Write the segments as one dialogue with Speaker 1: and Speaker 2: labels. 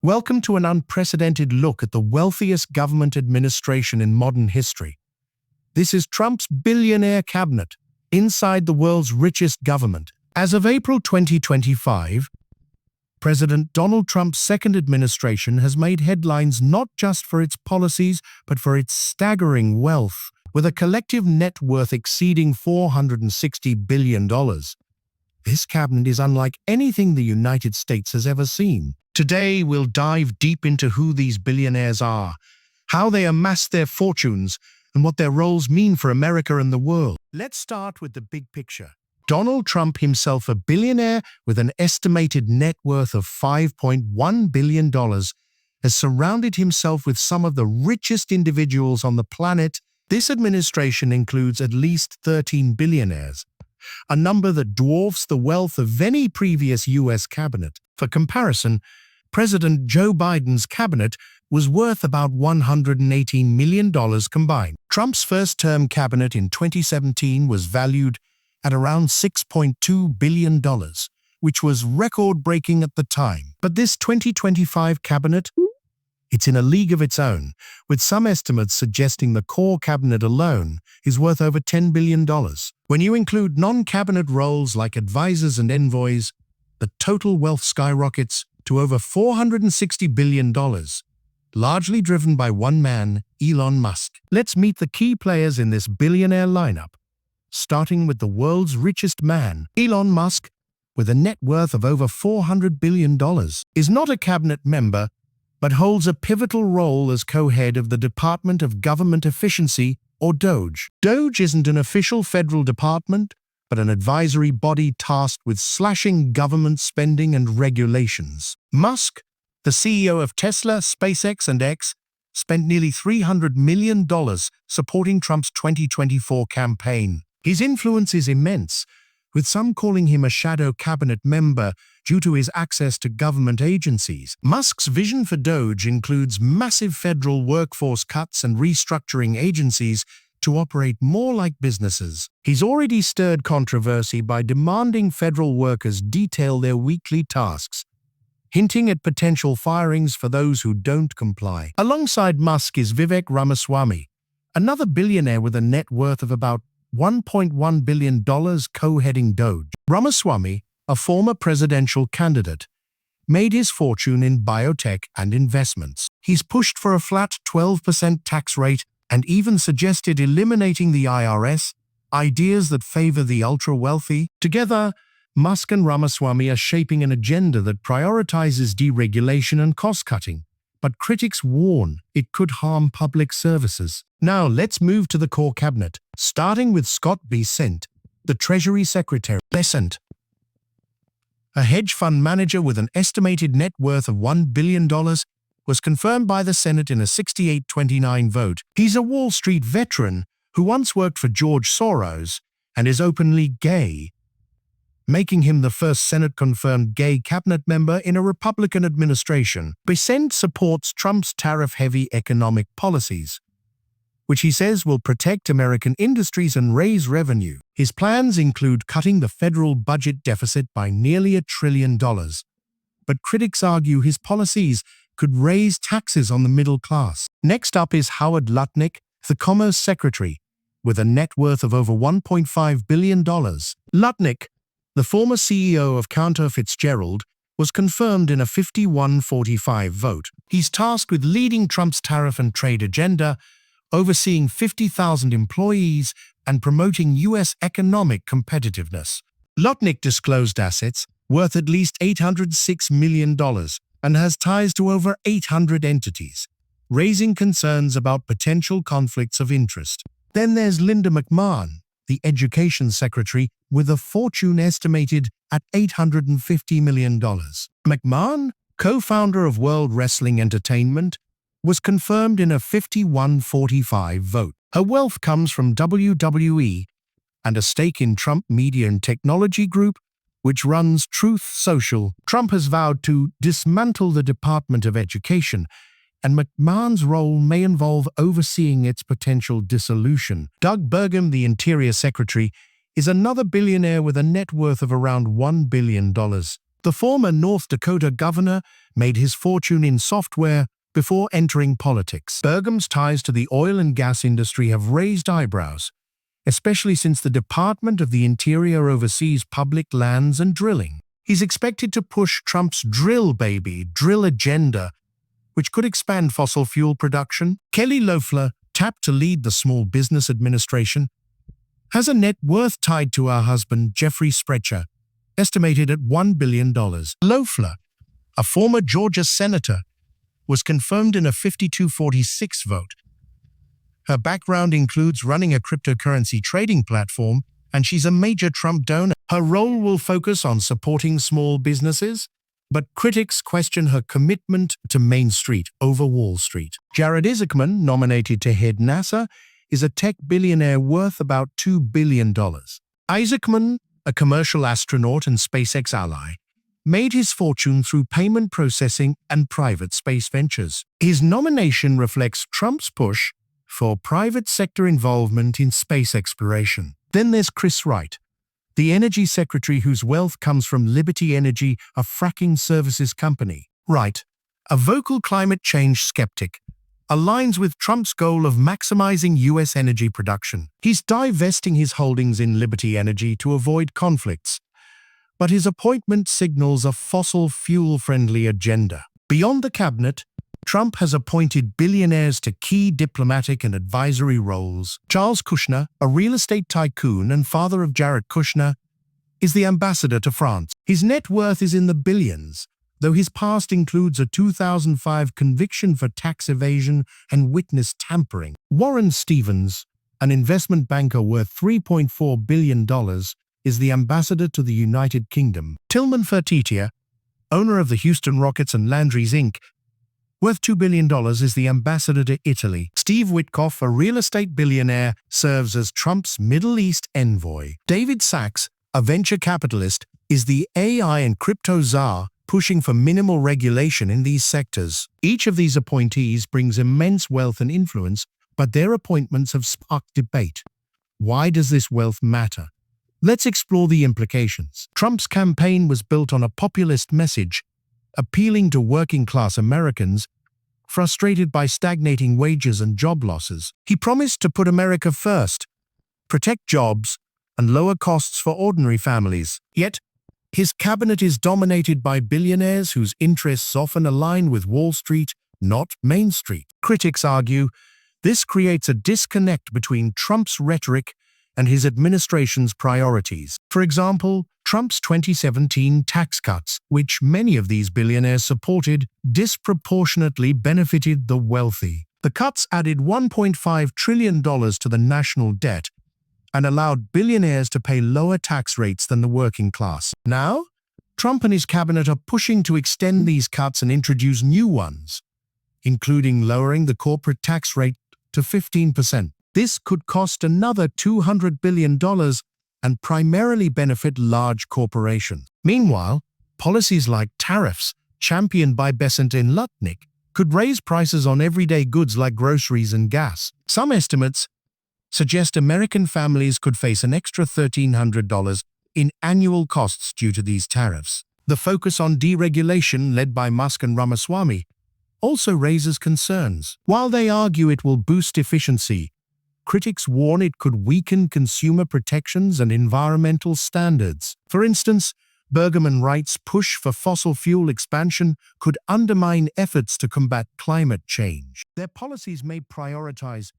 Speaker 1: Welcome to an unprecedented look at the wealthiest government administration in modern history. This is Trump's billionaire cabinet, inside the world's richest government. As of April 2025, President Donald Trump's second administration has made headlines not just for its policies, but for its staggering wealth, with a collective net worth exceeding $460 billion. This cabinet is unlike anything the United States has ever seen. Today, we'll dive deep into who these billionaires are, how they amassed their fortunes, and what their roles mean for America and the world. Let's start with the big picture. Donald Trump, himself a billionaire with an estimated net worth of $5.1 billion, has surrounded himself with some of the richest individuals on the planet. This administration includes at least 13 billionaires, a number that dwarfs the wealth of any previous U.S. cabinet. For comparison, President Joe Biden's cabinet was worth about $118 million combined. Trump's first-term cabinet in 2017 was valued at around $6.2 billion, which was record-breaking at the time. But this 2025 cabinet, it's in a league of its own, with some estimates suggesting the core cabinet alone is worth over $10 billion. When you include non-cabinet roles like advisors and envoys, the total wealth skyrockets to over $460 billion, largely driven by one man, Elon Musk. Let's meet the key players in this billionaire lineup, starting with the world's richest man. Elon Musk, with a net worth of over $400 billion, is not a cabinet member, but holds a pivotal role as co-head of the Department of Government Efficiency, or DOGE. DOGE isn't an official federal department, but an advisory body tasked with slashing government spending and regulations. Musk, the CEO of Tesla, SpaceX, and X, spent nearly $300 million supporting Trump's 2024 campaign. His influence is immense, with some calling him a shadow cabinet member due to his access to government agencies. Musk's vision for DOGE includes massive federal workforce cuts and restructuring agencies to operate more like businesses. He's already stirred controversy by demanding federal workers detail their weekly tasks, hinting at potential firings for those who don't comply. Alongside Musk is Vivek Ramaswamy, another billionaire with a net worth of about $1.1 billion co-heading DOGE. Ramaswamy, a former presidential candidate, made his fortune in biotech and investments. He's pushed for a flat 12% tax rate and even suggested eliminating the IRS, ideas that favor the ultra-wealthy. Together, Musk and Ramaswamy are shaping an agenda that prioritizes deregulation and cost-cutting, but critics warn it could harm public services. Now let's move to the core cabinet, starting with Scott Bessent, the Treasury Secretary. Bessent, a hedge fund manager with an estimated net worth of $1 billion, was confirmed by the Senate in a 68-29 vote. He's a Wall Street veteran who once worked for George Soros and is openly gay, making him the first Senate-confirmed gay cabinet member in a Republican administration. Bessent supports Trump's tariff-heavy economic policies, which he says will protect American industries and raise revenue. His plans include cutting the federal budget deficit by nearly $1 trillion, but critics argue his policies could raise taxes on the middle class. Next up is Howard Lutnick, the Commerce Secretary, with a net worth of over $1.5 billion. Lutnick, the former CEO of Cantor Fitzgerald, was confirmed in a 51-45 vote. He's tasked with leading Trump's tariff and trade agenda, overseeing 50,000 employees and promoting U.S. economic competitiveness. Lutnick disclosed assets worth at least $806 million and has ties to over 800 entities, raising concerns about potential conflicts of interest. Then there's Linda McMahon, the Education Secretary, with a fortune estimated at $850 million. McMahon, co-founder of World Wrestling Entertainment, was confirmed in a 51-45 vote. Her wealth comes from WWE and a stake in Trump Media and Technology Group, which runs Truth Social. Trump has vowed to dismantle the Department of Education, and McMahon's role may involve overseeing its potential dissolution. Doug Burgum, the Interior Secretary, is another billionaire with a net worth of around $1 billion. The former North Dakota governor made his fortune in software before entering politics. Burgum's ties to the oil and gas industry have raised eyebrows, especially since the Department of the Interior oversees public lands and drilling. He's expected to push Trump's drill agenda, which could expand fossil fuel production. Kelly Loeffler, tapped to lead the Small Business Administration, has a net worth tied to her husband, Jeffrey Sprecher, estimated at $1 billion. Loeffler, a former Georgia senator, was confirmed in a 52-46 vote. Her background includes running a cryptocurrency trading platform, and she's a major Trump donor. Her role will focus on supporting small businesses, but critics question her commitment to Main Street over Wall Street. Jared Isaacman, nominated to head NASA, is a tech billionaire worth about $2 billion. Isaacman, a commercial astronaut and SpaceX ally, made his fortune through payment processing and private space ventures. His nomination reflects Trump's push for private sector involvement in space exploration. Then there's Chris Wright, the energy secretary whose wealth comes from Liberty Energy, a fracking services company. Wright, a vocal climate change skeptic, aligns with Trump's goal of maximizing U.S. energy production. He's divesting his holdings in Liberty Energy to avoid conflicts, but his appointment signals a fossil fuel-friendly agenda. Beyond the cabinet, Trump has appointed billionaires to key diplomatic and advisory roles. Charles Kushner, a real estate tycoon and father of Jared Kushner, is the ambassador to France. His net worth is in the billions, though his past includes a 2005 conviction for tax evasion and witness tampering. Warren Stevens, an investment banker worth $3.4 billion, is the ambassador to the United Kingdom. Tillman Fertitta, owner of the Houston Rockets and Landry's Inc., worth $2 billion, is the ambassador to Italy. Steve Witkoff, a real estate billionaire, serves as Trump's Middle East envoy. David Sachs, a venture capitalist, is the AI and crypto czar, pushing for minimal regulation in these sectors. Each of these appointees brings immense wealth and influence, but their appointments have sparked debate. Why does this wealth matter? Let's explore the implications. Trump's campaign was built on a populist message, appealing to working-class Americans frustrated by stagnating wages and job losses. He promised to put America first, protect jobs, and lower costs for ordinary families. Yet, his cabinet is dominated by billionaires whose interests often align with Wall Street, not Main Street. Critics argue this creates a disconnect between Trump's rhetoric and his administration's priorities. For example, Trump's 2017 tax cuts, which many of these billionaires supported, disproportionately benefited the wealthy. The cuts added $1.5 trillion to the national debt and allowed billionaires to pay lower tax rates than the working class. Now, Trump and his cabinet are pushing to extend these cuts and introduce new ones, including lowering the corporate tax rate to 15%. This could cost another $200 billion and primarily benefit large corporations. Meanwhile, policies like tariffs, championed by Besant and Lutnick, could raise prices on everyday goods like groceries and gas. Some estimates suggest American families could face an extra $1,300 in annual costs due to these tariffs. The focus on deregulation, led by Musk and Ramaswamy, also raises concerns. While they argue it will boost efficiency, critics warn it could weaken consumer protections and environmental standards. For instance, Burgum and Wright's push for fossil fuel expansion could undermine efforts to combat climate change. Their policies may prioritize.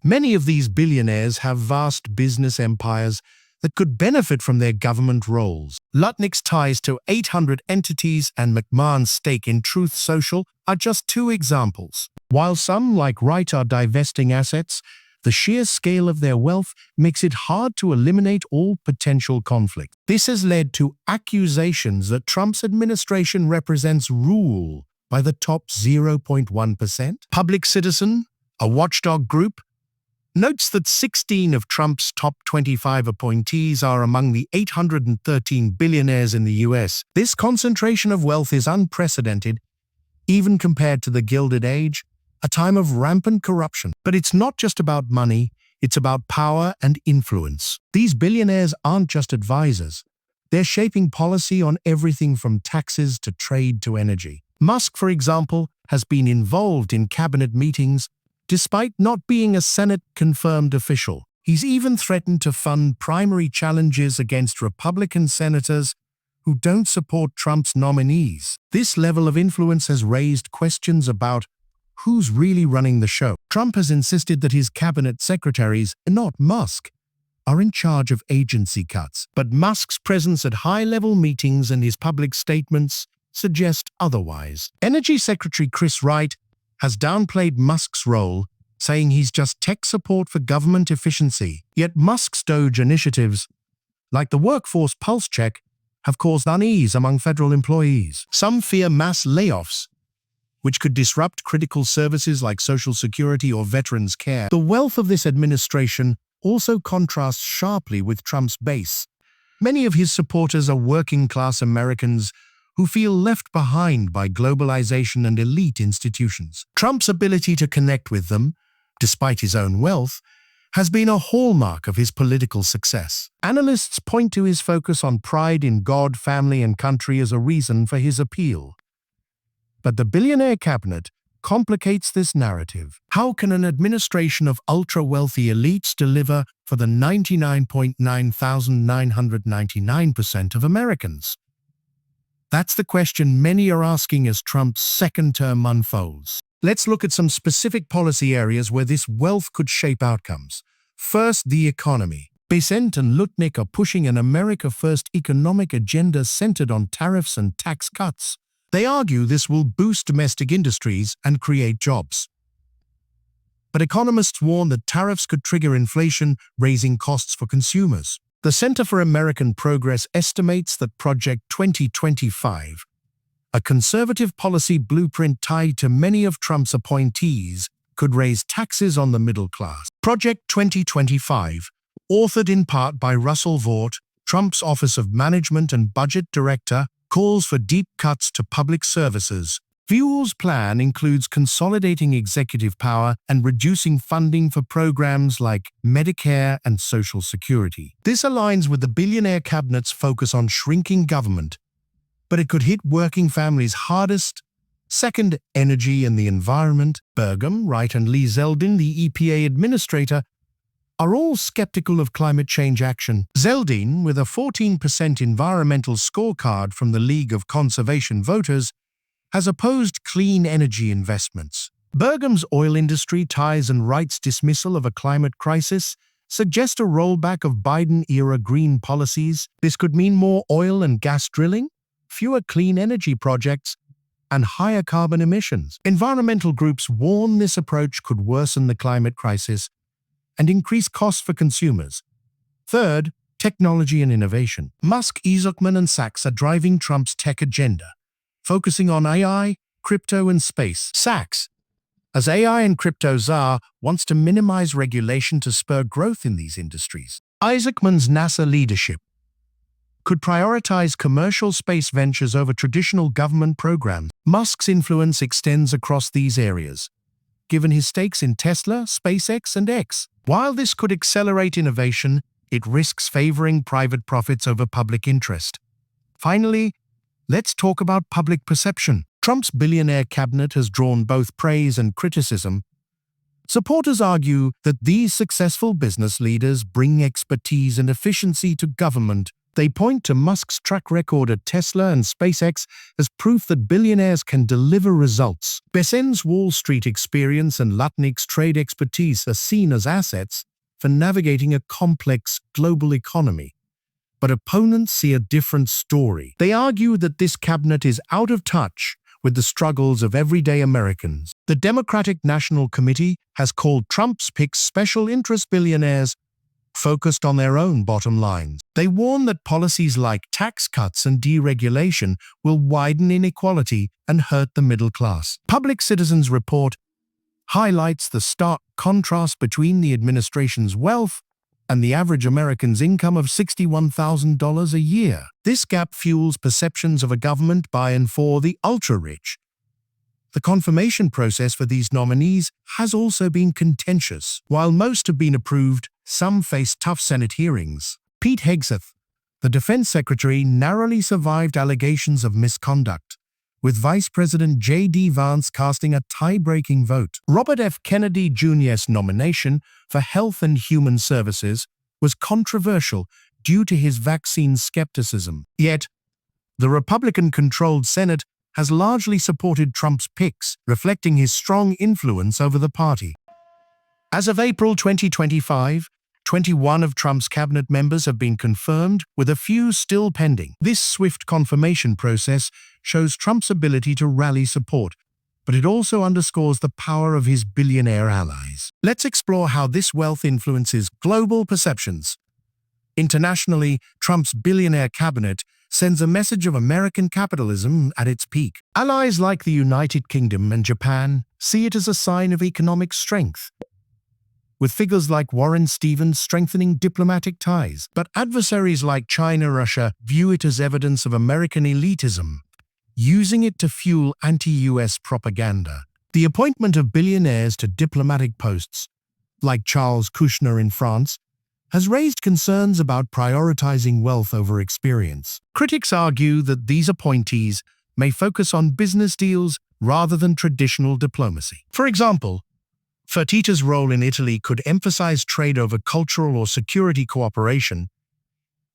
Speaker 1: Many of these billionaires have vast business empires that could benefit from their government roles. Lutnick's ties to 800 entities and McMahon's stake in Truth Social are just two examples. While some, like Wright, are divesting assets, the sheer scale of their wealth makes it hard to eliminate all potential conflict. This has led to accusations that Trump's administration represents rule by the top 0.1%. Public Citizen, a watchdog group, notes that 16 of Trump's top 25 appointees are among the 813 billionaires in the U.S. This concentration of wealth is unprecedented, even compared to the Gilded Age, a time of rampant corruption. But it's not just about money, it's about power and influence. These billionaires aren't just advisors. They're shaping policy on everything from taxes to trade to energy. Musk, for example, has been involved in cabinet meetings despite not being a Senate-confirmed official. He's even threatened to fund primary challenges against Republican senators who don't support Trump's nominees. This level of influence has raised questions about who's really running the show. Trump has insisted that his cabinet secretaries, not Musk, are in charge of agency cuts. But Musk's presence at high-level meetings and his public statements suggest otherwise. Energy Secretary Chris Wright has downplayed Musk's role, saying he's just tech support for government efficiency. Yet Musk's DOGE initiatives, like the workforce pulse check, have caused unease among federal employees. Some fear mass layoffs, which could disrupt critical services like Social Security or veterans care. The wealth of this administration also contrasts sharply with Trump's base. Many of his supporters are working-class Americans who feel left behind by globalization and elite institutions. Trump's ability to connect with them, despite his own wealth, has been a hallmark of his political success. Analysts point to his focus on pride in God, family, and country as a reason for his appeal. But the billionaire cabinet complicates this narrative. How can an administration of ultra-wealthy elites deliver for the 99.9999% of Americans? That's the question many are asking as Trump's second term unfolds. Let's look at some specific policy areas where this wealth could shape outcomes. First, the economy. Besant and Lutnick are pushing an America-first economic agenda centered on tariffs and tax cuts. They argue this will boost domestic industries and create jobs. But economists warn that tariffs could trigger inflation, raising costs for consumers. The Center for American Progress estimates that Project 2025, a conservative policy blueprint tied to many of Trump's appointees, could raise taxes on the middle class. Project 2025, authored in part by Russell Vought, Trump's Office of Management and Budget Director, calls for deep cuts to public services. Vuel's plan includes consolidating executive power and reducing funding for programs like Medicare and Social Security. This aligns with the billionaire cabinet's focus on shrinking government, but it could hit working families hardest. Second, energy and the environment. Burgum, Wright, and Lee Zeldin, the EPA administrator, are all skeptical of climate change action. Zeldin, with a 14% environmental scorecard from the League of Conservation Voters, has opposed clean energy investments. Burgum's oil industry ties and Wright's dismissal of a climate crisis suggest a rollback of Biden-era green policies. This could mean more oil and gas drilling, fewer clean energy projects, and higher carbon emissions. Environmental groups warn this approach could worsen the climate crisis and increase costs for consumers. Third, technology and innovation. Musk, Zuckerman, and Sachs are driving Trump's tech agenda, focusing on AI, crypto, and space. Sachs, as AI and crypto czar, wants to minimize regulation to spur growth in these industries. Zuckerman's NASA leadership could prioritize commercial space ventures over traditional government programs. Musk's influence extends across these areas, given his stakes in Tesla, SpaceX, and X. While this could accelerate innovation, it risks favoring private profits over public interest. Finally, let's talk about public perception. Trump's billionaire cabinet has drawn both praise and criticism. Supporters argue that these successful business leaders bring expertise and efficiency to government. They point to Musk's track record at Tesla and SpaceX as proof that billionaires can deliver results. Besant's Wall Street experience and Lutnick's trade expertise are seen as assets for navigating a complex global economy. But opponents see a different story. They argue that this cabinet is out of touch with the struggles of everyday Americans. The Democratic National Committee has called Trump's picks special interest billionaires focused on their own bottom lines. They warn that policies like tax cuts and deregulation will widen inequality and hurt the middle class. Public Citizen's report highlights the stark contrast between the administration's wealth and the average American's income of $61,000 a year. This gap fuels perceptions of a government by and for the ultra-rich. The confirmation process for these nominees has also been contentious. While most have been approved, some face tough Senate hearings. Pete Hegseth, The defense secretary narrowly survived allegations of misconduct, with Vice President J.D. Vance casting a tie-breaking vote. Robert F. Kennedy Jr.'s nomination for Health and Human Services was controversial due to his vaccine skepticism. Yet, the Republican-controlled Senate has largely supported Trump's picks, reflecting his strong influence over the party. As of April 2025, 21 of Trump's cabinet members have been confirmed, with a few still pending. This swift confirmation process shows Trump's ability to rally support, but it also underscores the power of his billionaire allies. Let's explore how this wealth influences global perceptions. Internationally, Trump's billionaire cabinet sends a message of American capitalism at its peak. Allies like the United Kingdom and Japan see it as a sign of economic strength, with figures like Warren Stevens strengthening diplomatic ties. But adversaries like China, Russia view it as evidence of American elitism, using it to fuel anti-US propaganda. The appointment of billionaires to diplomatic posts, like Charles Kushner in France, has raised concerns about prioritizing wealth over experience. Critics argue that these appointees may focus on business deals rather than traditional diplomacy. For example, Fertitta's role in Italy could emphasize trade over cultural or security cooperation.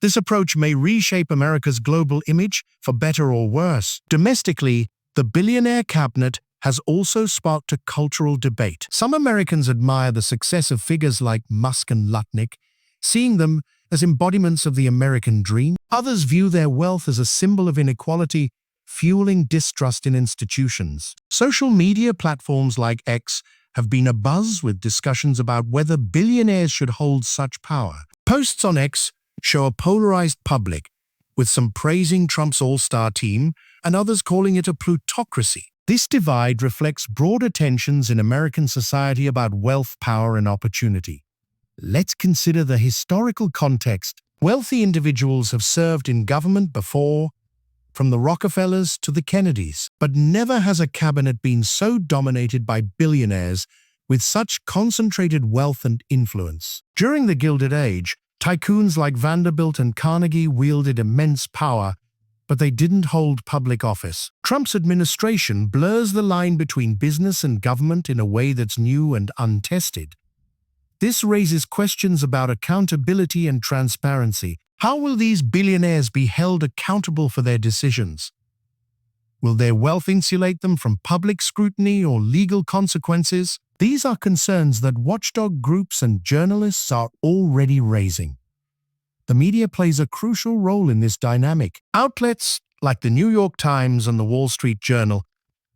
Speaker 1: This approach may reshape America's global image for better or worse. Domestically, the billionaire cabinet has also sparked a cultural debate. Some Americans admire the success of figures like Musk and Lutnick, seeing them as embodiments of the American dream. Others view their wealth as a symbol of inequality, fueling distrust in institutions. Social media platforms like X have been abuzz with discussions about whether billionaires should hold such power. Posts on X show a polarized public, with some praising Trump's all-star team and others calling it a plutocracy. This divide reflects broader tensions in American society about wealth, power, and opportunity. Let's consider the historical context. Wealthy individuals have served in government before, from the Rockefellers to the Kennedys, but never has a cabinet been so dominated by billionaires with such concentrated wealth and influence. During the Gilded Age, tycoons like Vanderbilt and Carnegie wielded immense power, but they didn't hold public office. Trump's administration blurs the line between business and government in a way that's new and untested. This raises questions about accountability and transparency. How will these billionaires be held accountable for their decisions? Will their wealth insulate them from public scrutiny or legal consequences? These are concerns that watchdog groups and journalists are already raising. The media plays a crucial role in this dynamic. Outlets like the New York Times and the Wall Street Journal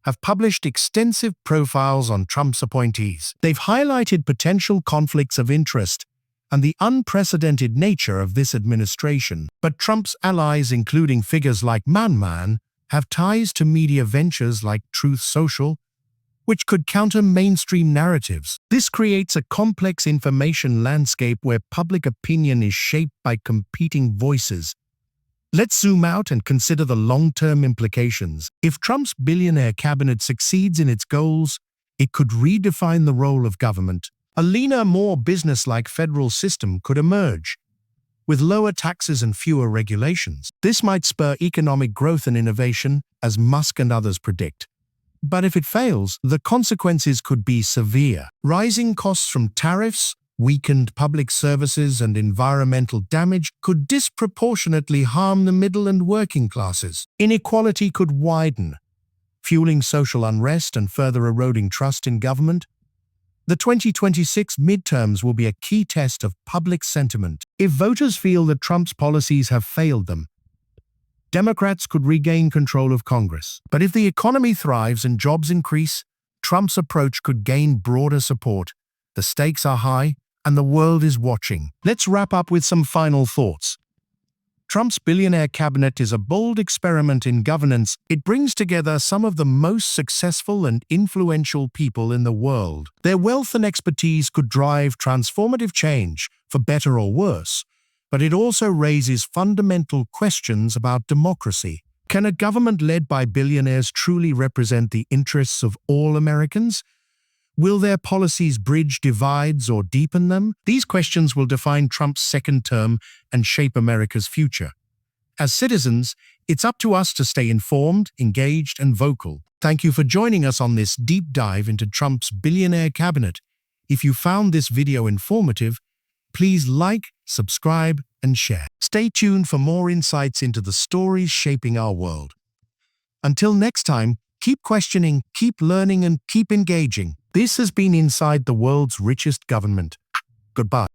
Speaker 1: have published extensive profiles on Trump's appointees. They've highlighted potential conflicts of interest and the unprecedented nature of this administration. But Trump's allies, including figures like Man, have ties to media ventures like Truth Social, which could counter mainstream narratives. This creates a complex information landscape where public opinion is shaped by competing voices. Let's zoom out and consider the long-term implications. If Trump's billionaire cabinet succeeds in its goals, it could redefine the role of government. A leaner, more business-like federal system could emerge, with lower taxes and fewer regulations. This might spur economic growth and innovation, as Musk and others predict. But if it fails, the consequences could be severe. Rising costs from tariffs, weakened public services, and environmental damage could disproportionately harm the middle and working classes. Inequality could widen, fueling social unrest and further eroding trust in government. The 2026 midterms will be a key test of public sentiment. If voters feel that Trump's policies have failed them, Democrats could regain control of Congress. But if the economy thrives and jobs increase, Trump's approach could gain broader support. The stakes are high, and the world is watching. Let's wrap up with some final thoughts. Trump's billionaire cabinet is a bold experiment in governance. It brings together some of the most successful and influential people in the world. Their wealth and expertise could drive transformative change, for better or worse. But it also raises fundamental questions about democracy. Can a government led by billionaires truly represent the interests of all Americans? Will their policies bridge divides or deepen them? These questions will define Trump's second term and shape America's future. As citizens, it's up to us to stay informed, engaged, and vocal. Thank you for joining us on this deep dive into Trump's billionaire cabinet. If you found this video informative, please like, subscribe, and share. Stay tuned for more insights into the stories shaping our world. Until next time, keep questioning, keep learning, and keep engaging. This has been Inside the World's Richest Government. Goodbye.